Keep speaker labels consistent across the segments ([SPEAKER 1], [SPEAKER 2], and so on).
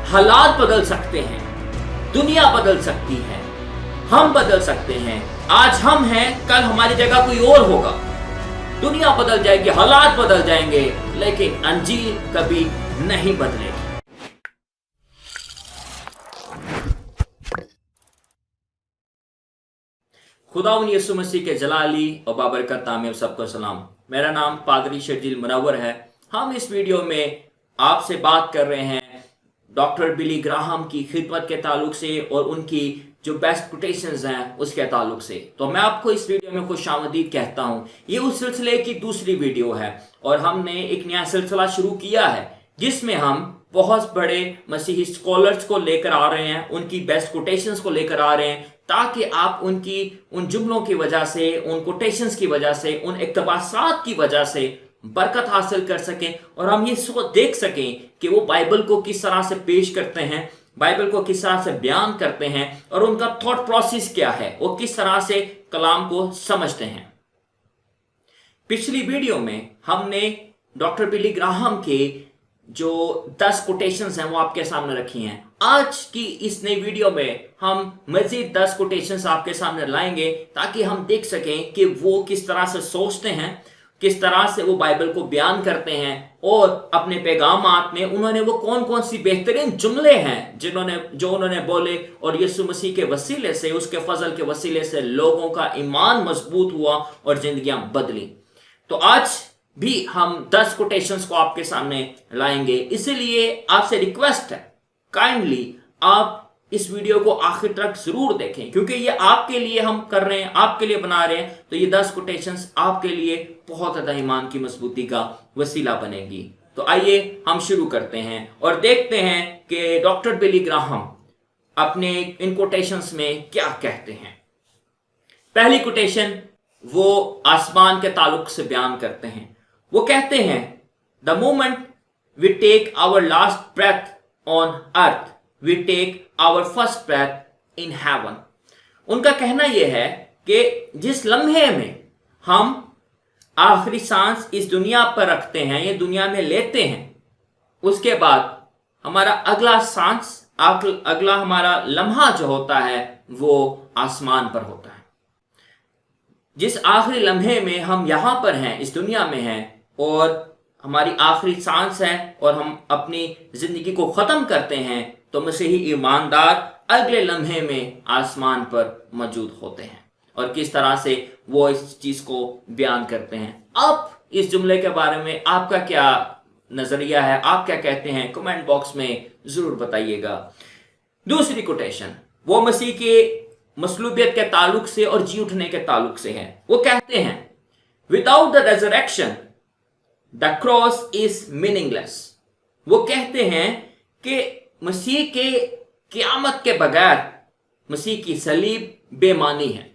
[SPEAKER 1] हालात बदल सकते हैं, दुनिया बदल सकती है, हम बदल सकते हैं। आज हम हैं, कल हमारी जगह कोई और होगा। दुनिया बदल जाएगी, हालात बदल जाएंगे, लेकिन अंजीर कभी नहीं बदलेगी। खुदावंद यीशु मसीह के जलाली और बाबरकत नाम में सबको सलाम। मेरा नाम पादरी शर्जील मुनव्वर है। हम इस वीडियो में आपसे बात कर रहे हैं डॉक्टर बिली ग्राहम की खिदमत के ताल्लुक से और उनकी जो बेस्ट कोटेशंस हैं उसके ताल्लुक से। तो मैं आपको इस वीडियो में खुशामदीद कहता हूँ। ये उस सिलसिले की दूसरी वीडियो है और हमने एक नया सिलसिला शुरू किया है जिसमें हम बहुत बड़े मसीही स्कॉलर्स को लेकर आ रहे हैं, उनकी बेस्ट कोटेशंस को लेकर आ रहे हैं, ताकि आप उनकी उन जुमलों की वजह से, उन कोटेशंस की वजह से, उन इक़्तिबासात की वजह से बरकत हासिल कर सकें और हम ये देख सकें कि वो बाइबल को किस तरह से पेश करते हैं, बाइबल को किस तरह से बयान करते हैं और उनका थॉट प्रोसेस क्या है, वो किस तरह से कलाम को समझते हैं। पिछली वीडियो में हमने डॉक्टर बिली ग्राहम के जो 10 कोटेशंस हैं वो आपके सामने रखी हैं। आज की इस नई वीडियो में हम मजीद 10 कोटेशंस आपके सामने लाएंगे ताकि हम देख सकें कि वो किस तरह से सोचते हैं, किस तरह से वो बाइबल को बयान करते हैं और अपने पैगामात में उन्होंने वो कौन कौन सी बेहतरीन जुमले हैं जो उन्होंने बोले और यीशु मसीह के वसीले से, उसके फजल के वसीले से लोगों का ईमान मजबूत हुआ और जिंदगियां बदली। तो आज भी हम 10 कोटेशंस को आपके सामने लाएंगे। इसीलिए आपसे रिक्वेस्ट है, काइंडली आप इस वीडियो को आखिर तक जरूर देखें, क्योंकि ये आपके लिए हम कर रहे हैं, आपके लिए बना रहे हैं। तो ये 10 कोटेशंस आपके लिए बहुत ज्यादा ईमान की मजबूती का वसीला बनेगी। तो आइए हम शुरू करते हैं और देखते हैं कि डॉक्टर बिली ग्राहम अपने इन कोटेशंस में क्या कहते हैं। पहली कोटेशन वो आसमान के ताल्लुक से बयान करते हैं। वो कहते हैं, the moment we take our last breath on earth we take our first breath in heaven. उनका कहना यह है कि जिस लम्हे में हम आखिरी सांस इस दुनिया पर रखते हैं, ये दुनिया में लेते हैं, उसके बाद हमारा अगला सांस, अगला हमारा लम्हा जो होता है वो आसमान पर होता है। जिस आखिरी लम्हे में हम यहां पर हैं, इस दुनिया में हैं और हमारी आखिरी सांस है और हम अपनी जिंदगी को खत्म करते हैं, तो मसीही ईमानदार अगले लम्हे में आसमान पर मौजूद होते हैं और किस तरह से वो इस चीज को बयान करते हैं। अब इस जुमले के बारे में आपका क्या नजरिया है, आप क्या कहते हैं, कमेंट बॉक्स में जरूर बताइएगा। दूसरी कोटेशन वो मसीह के मसलूबियत के ताल्लुक से और जी उठने के ताल्लुक से है। वो कहते हैं, without the resurrection the cross is meaningless. वो कहते हैं कि मसीह के क़यामत के बगैर मसीह की सलीब बेमानी है।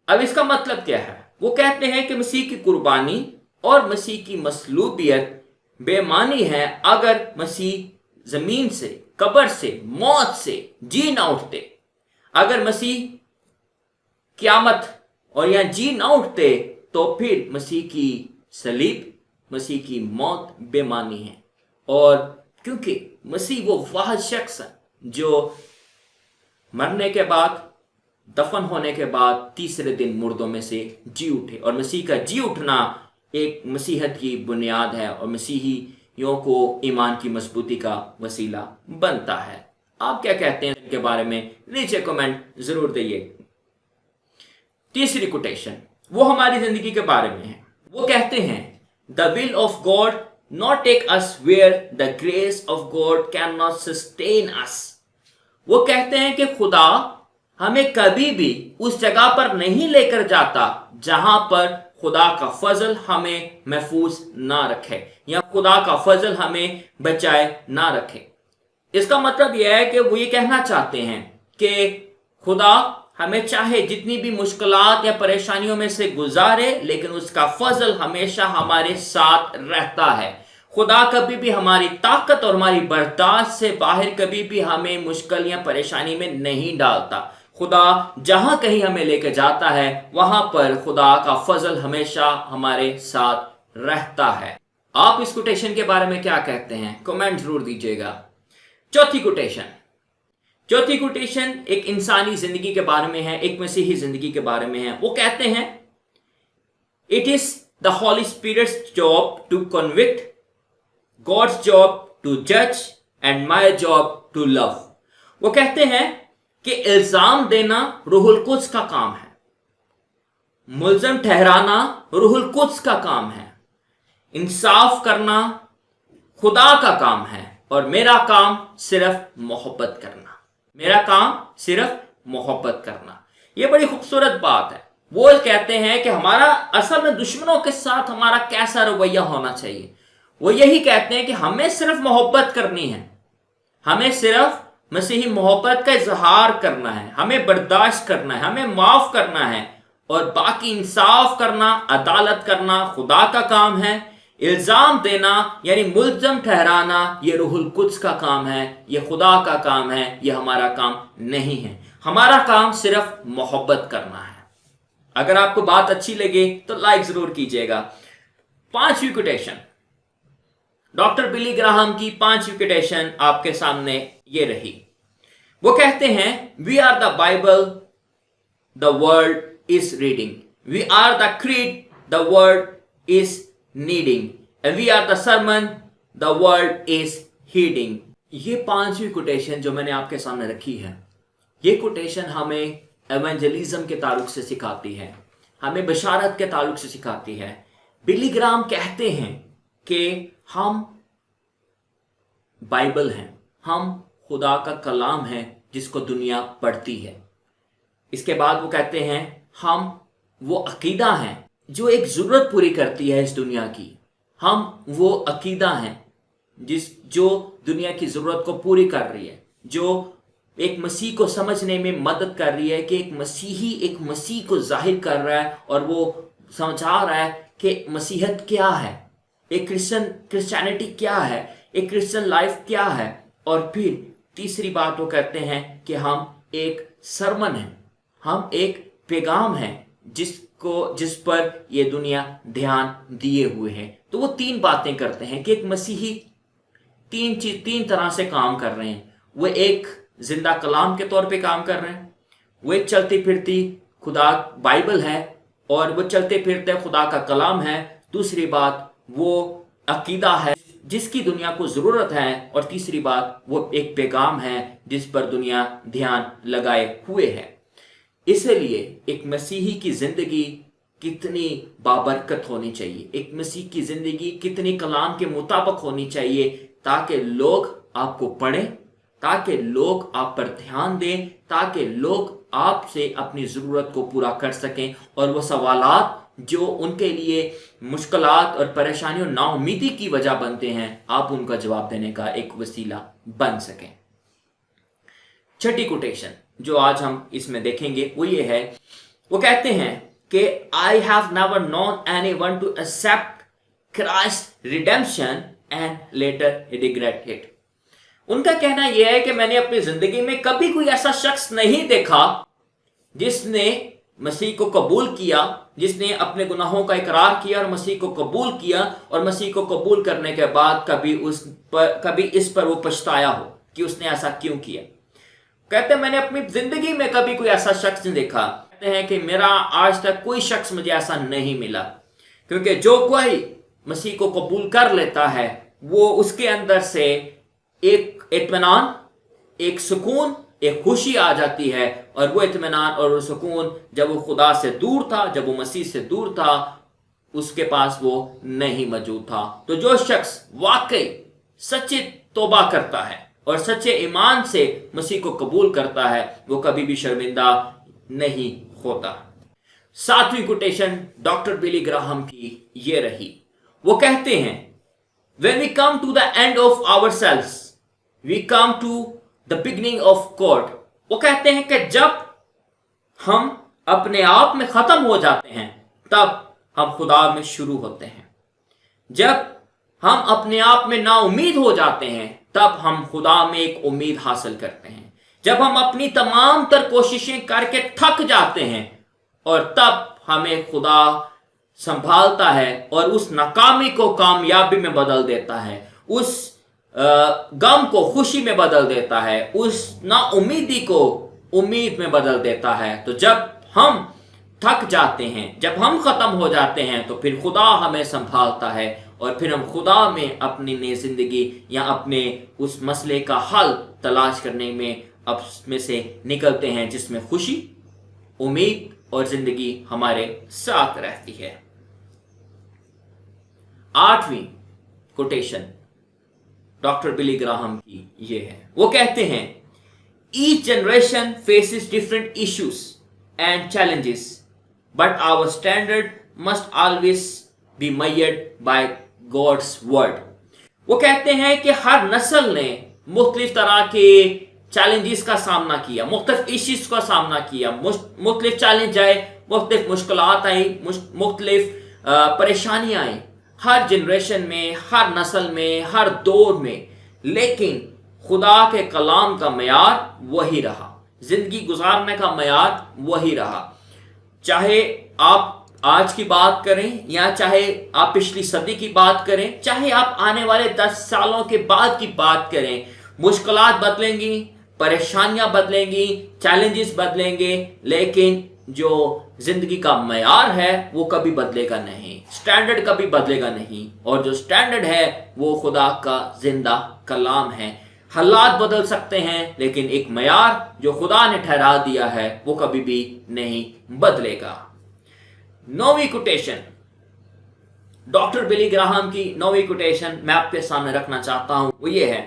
[SPEAKER 1] अब इसका मतलब क्या है? वो कहते हैं कि मसीह की कुर्बानी और मसीह की मसलूबियत बेमानी है अगर मसीह जमीन से, कब्र से, मौत से जी ना उठते। अगर मसीह क़यामत और या जी ना उठते तो फिर मसीह की सलीब, मसीह की मौत बेमानी है। और क्योंकि मसीह वो वाहिद शख्स है जो मरने के बाद, दफन होने के बाद तीसरे दिन मुर्दों में से जी उठे, और मसीह का जी उठना एक मसीहत की बुनियाद है और मसीहियों को ईमान की मजबूती का वसीला बनता है। आप क्या कहते हैं इनके बारे में? नीचे कमेंट जरूर दिए। तीसरी कोटेशन वो हमारी जिंदगी के बारे में है। वो कहते हैं, the will of God not take us where the grace of God can not sustain us. वो कहते हैं कि खुदा हमें कभी भी उस जगह पर नहीं लेकर जाता जहां पर खुदा का फजल हमें महफूज ना रखे या खुदा का फजल हमें बचाए ना रखे। इसका मतलब यह है कि वो ये कहना चाहते हैं कि खुदा हमें चाहे जितनी भी मुश्किलात या परेशानियों में से गुजारे, लेकिन उसका फजल हमेशा हमारे साथ रहता है। खुदा कभी भी हमारी ताकत और हमारी बर्दाश्त से बाहर कभी भी हमें मुश्किल या परेशानी में नहीं डालता। खुदा जहां कहीं हमें लेकर जाता है वहां पर खुदा का फजल हमेशा हमारे साथ रहता है। आप इस कोटेशन के बारे में क्या कहते हैं? कमेंट जरूर दीजिएगा। चौथी कोटेशन एक इंसानी जिंदगी के बारे में है, एक मसीही जिंदगी के बारे में है। वो कहते हैं, it is the Holy Spirit's job to convict, God's job to जज and my job to love. वो कहते हैं कि इल्जाम देना रूहुल कुद्स का काम है, मुल्ज़म ठहराना रूहुल कुद्स का काम है, इंसाफ करना खुदा का काम है, और मेरा काम सिर्फ मोहब्बत करना। मेरा काम सिर्फ मोहब्बत करना। यह बड़ी खूबसूरत बात है। वो कहते हैं कि हमारा असल में दुश्मनों के साथ हमारा कैसा रवैया होना चाहिए। वो यही कहते हैं कि हमें सिर्फ मोहब्बत करनी है, हमें सिर्फ मसीही मोहब्बत का इजहार करना है, हमें बर्दाश्त करना है, हमें माफ करना है, और बाकी इंसाफ करना, अदालत करना खुदा का काम है। इल्जाम देना यानी मुल्ज़म ठहराना ये रूहुल कुद्स का काम है, ये खुदा का काम है, ये हमारा काम नहीं है। हमारा काम सिर्फ मोहब्बत करना है। अगर आपको बात अच्छी लगे तो लाइक जरूर कीजिएगा। 5वीं कोटेशन, डॉक्टर बिली ग्राहम की 5वीं कोटेशन आपके सामने ये रही। वो कहते हैं, we are the Bible the world is reading, we are the creed the world is needing, and we are the sermon the world is heeding। ये 5वीं कोटेशन जो मैंने आपके सामने रखी है, ये कोटेशन हमें एवेंजलिज्म के ताल्लुक से सिखाती है, हमें बशारत के ताल्लुक से सिखाती है। बिली ग्राहम कहते हैं कि हम बाइबल हैं, हम खुदा का कलाम है जिसको दुनिया पढ़ती है। इसके बाद वो कहते हैं, हम वो अकीदा हैं जो एक जरूरत पूरी करती है इस दुनिया की। हम वो अकीदा हैं जो दुनिया की जरूरत को पूरी कर रही है, जो एक मसीह को समझने में मदद कर रही है कि एक मसीही एक मसीह को जाहिर कर रहा है और वो समझा रहा है कि मसीहत क्या है, एक क्रिश्चियनिटी क्या है, एक क्रिश्चियन लाइफ क्या है। और फिर तीसरी बात वो कहते हैं कि हम एक सरमन हैं, हम एक पैगाम हैं जिस पर ये दुनिया ध्यान दिए हुए है। तो वो 3 बातें करते हैं कि एक मसीही 3 तरह से काम कर रहे हैं। वो एक जिंदा कलाम के तौर पे काम कर रहे हैं, वो एक चलती फिरती खुदा बाइबल है और वो चलते फिरते खुदा का कलाम है। दूसरी बात वो अकीदा है जिसकी दुनिया को जरूरत है, और तीसरी बात वो एक पैगाम है जिस पर दुनिया ध्यान लगाए हुए है। इसलिए एक मसीही की जिंदगी कितनी बाबरकत होनी चाहिए, एक मसीह की जिंदगी कितनी कलाम के मुताबिक होनी चाहिए, ताकि लोग आपको पढ़ें, ताकि लोग आप पर ध्यान दें, ताकि लोग आपसे अपनी ज़रूरत को पूरा कर सकें, और वो सवालात जो उनके लिए मुश्किलात और परेशानियों नाउमीदी की वजह बनते हैं, आप उनका जवाब देने का एक वसीला बन सकें। 6ठी कोटेशन जो आज हम इसमें देखेंगे वो ये है, वो कहते हैं कि I have never known anyone to accept Christ redemption and later regret it. उनका कहना यह है कि मैंने अपनी जिंदगी में कभी कोई ऐसा शख्स नहीं देखा जिसने मसीह को कबूल किया, जिसने अपने गुनाहों का इकरार किया और मसीह को कबूल किया, और मसीह को कबूल करने के बाद कभी इस पर वो पछताया हो कि उसने ऐसा क्यों किया। कहते हैं मैंने अपनी जिंदगी में कभी कोई ऐसा शख्स नहीं देखा। कहते हैं कि मेरा आज तक कोई शख्स मुझे ऐसा नहीं मिला, क्योंकि जो कोई मसीह को कबूल कर लेता है वो उसके अंदर से एक इत्मीनान, एक सुकून, एक खुशी आ जाती है, और वो इत्मीनान और वो सुकून जब वो खुदा से दूर था, जब वो मसीह से दूर था, उसके पास वो नहीं मौजूद था। तो जो शख्स वाकई सच्ची तौबा करता है और सच्चे ईमान से मसीह को कबूल करता है, वो कभी भी शर्मिंदा नहीं होता। 7वीं कोटेशन डॉक्टर बिली ग्राहम की ये रही। वो कहते हैं, when we come to the end of ourselves, we come to the beginning of God। वो कहते हैं कि जब हम अपने आप में खत्म हो जाते हैं तब हम खुदा में शुरू होते हैं। जब हम अपने आप में नाउमीद हो जाते हैं तब हम खुदा में एक उम्मीद हासिल करते हैं। जब हम अपनी तमाम तर कोशिशें करके थक जाते हैं और तब हमें खुदा संभालता है और उस नाकामी को कामयाबी में बदल देता है, उस गम को खुशी में बदल देता है, उस ना उम्मीदी को उम्मीद में बदल देता है। तो जब हम थक जाते हैं, जब हम खत्म हो जाते हैं, तो फिर खुदा हमें संभालता है और फिर हम खुदा में अपनी नई जिंदगी या अपने उस मसले का हल तलाश करने में अब में से निकलते हैं, जिसमें खुशी, उम्मीद और जिंदगी हमारे साथ रहती है। 8वीं कोटेशन डॉक्टर बिली ग्राहम की ये है। वो कहते हैं, each generation faces different issues and challenges, but our standard must always be measured by God's word. वो कहते हैं कि हर नस्ल ने मुख्तलिफ तरह के चैलेंजेस का सामना किया, मुख्तलिफ इश्यूज का सामना किया, मुख्तलिफ चैलेंज आए, मुख्तलिफ मुश्किलात आई, मुख्तलिफ परेशानियां आई, हर जनरेशन में, हर नस्ल में, हर दौर में। लेकिन खुदा के कलाम का मयार वही रहा, जिंदगी गुजारने का मयार वही रहा। चाहे आप आज की बात करें या चाहे आप पिछली सदी की बात करें, चाहे आप आने वाले 10 सालों के बाद की बात करें, मुश्किलात बदलेंगी, परेशानियां बदलेंगी, चैलेंजेस बदलेंगे, लेकिन जो जिंदगी का मयार है वो कभी बदलेगा नहीं, स्टैंडर्ड कभी बदलेगा नहीं। और जो स्टैंडर्ड है वो खुदा का जिंदा कलाम है। हालात बदल सकते हैं, लेकिन एक मयार जो खुदा ने ठहरा दिया है वो कभी भी नहीं बदलेगा। 9वीं कोटेशन, डॉक्टर बिली ग्राहम की 9वीं कोटेशन मैं आपके सामने रखना चाहता हूं, वो ये है,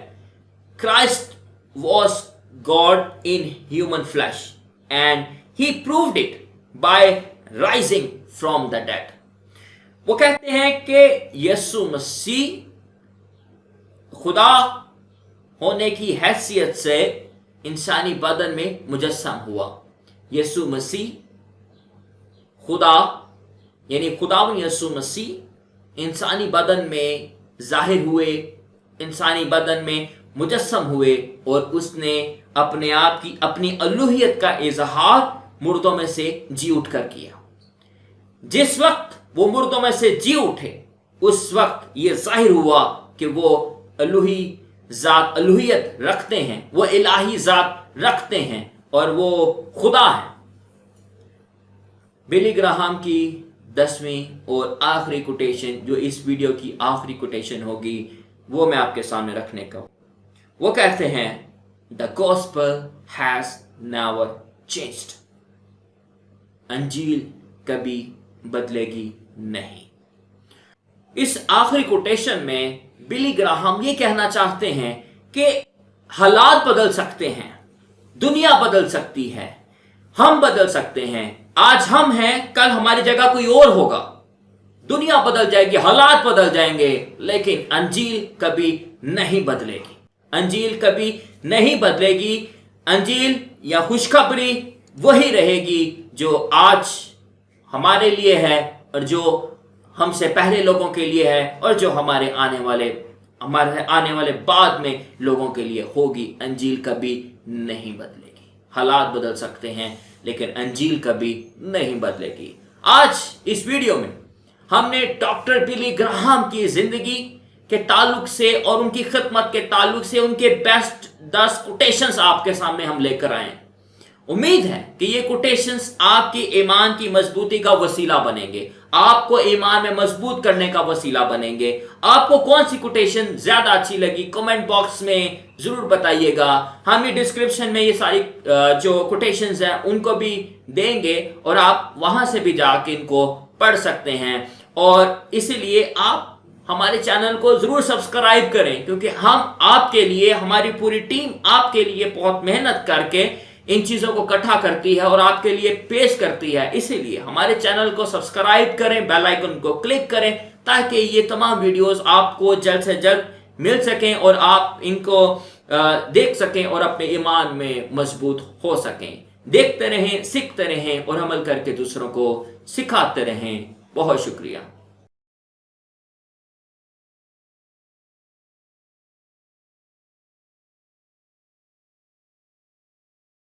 [SPEAKER 1] Christ was God in human flesh and he proved it by rising from the dead. वो कहते हैं कि यीशु मसीह खुदा होने की हैसियत से इंसानी बदन में मुजस्सम हुआ। यीशु मसीह खुदा यानी खुदावन यीशु मसीह इंसानी बदन में जाहिर हुए, इंसानी बदन में मुजस्सम हुए और उसने अपने आप की अपनी अलूहियत का इजहार मुर्दों में से जी उठकर किया। जिस वक्त वो मुर्दों में से जी उठे उस वक्त ये जाहिर हुआ कि वो अलूहियत रखते हैं, वो इलाही जात रखते हैं और वो खुदा है। बिली ग्राहम की 10वीं और आखिरी कोटेशन, जो इस वीडियो की आखिरी कोटेशन होगी, वो मैं आपके सामने रखने का। वो कहते हैं, the gospel has never changed. अंजील कभी बदलेगी नहीं। इस आखिरी कोटेशन में बिली ग्राहम ये कहना चाहते हैं कि हालात बदल सकते हैं, दुनिया बदल सकती है, हम बदल सकते हैं। आज हम हैं, कल हमारी जगह कोई और होगा। दुनिया बदल जाएगी, हालात बदल जाएंगे, लेकिन अंजील कभी नहीं बदलेगी। अंजील कभी नहीं बदलेगी। अंजील या खुशखबरी वही रहेगी जो आज हमारे लिए है और जो हमसे पहले लोगों के लिए है और जो हमारे आने वाले बाद में लोगों के लिए होगी। अंजील कभी नहीं बदलेगी। हालात बदल सकते हैं लेकिन अंजील कभी नहीं बदलेगी। आज इस वीडियो में हमने डॉक्टर बिली ग्राहम की जिंदगी के ताल्लुक से और उनकी खिदमत के ताल्लुक से उनके बेस्ट 10 कोटेशंस आपके सामने हम लेकर आए। उम्मीद है कि ये कोटेशंस आपकी ईमान की मजबूती का वसीला बनेंगे, आपको ईमान में मजबूत करने का वसीला बनेंगे। आपको कौन सी कोटेशन ज्यादा अच्छी लगी कमेंट बॉक्स में जरूर बताइएगा। हम ये डिस्क्रिप्शन में ये सारी जो कोटेशंस हैं उनको भी देंगे और आप वहां से भी जाके इनको पढ़ सकते हैं। और इसीलिए आप हमारे चैनल को जरूर सब्सक्राइब करें, क्योंकि हम आपके लिए, हमारी पूरी टीम आपके लिए बहुत मेहनत करके इन चीजों को इकट्ठा करती है और आपके लिए पेश करती है। इसीलिए हमारे चैनल को सब्सक्राइब करें, बेल आइकन को क्लिक करें, ताकि ये तमाम वीडियोस आपको जल्द से जल्द मिल सकें और आप इनको देख सकें और अपने ईमान में मजबूत हो सकें। देखते रहें, सीखते रहें और अमल करके दूसरों को सिखाते रहें। बहुत शुक्रिया।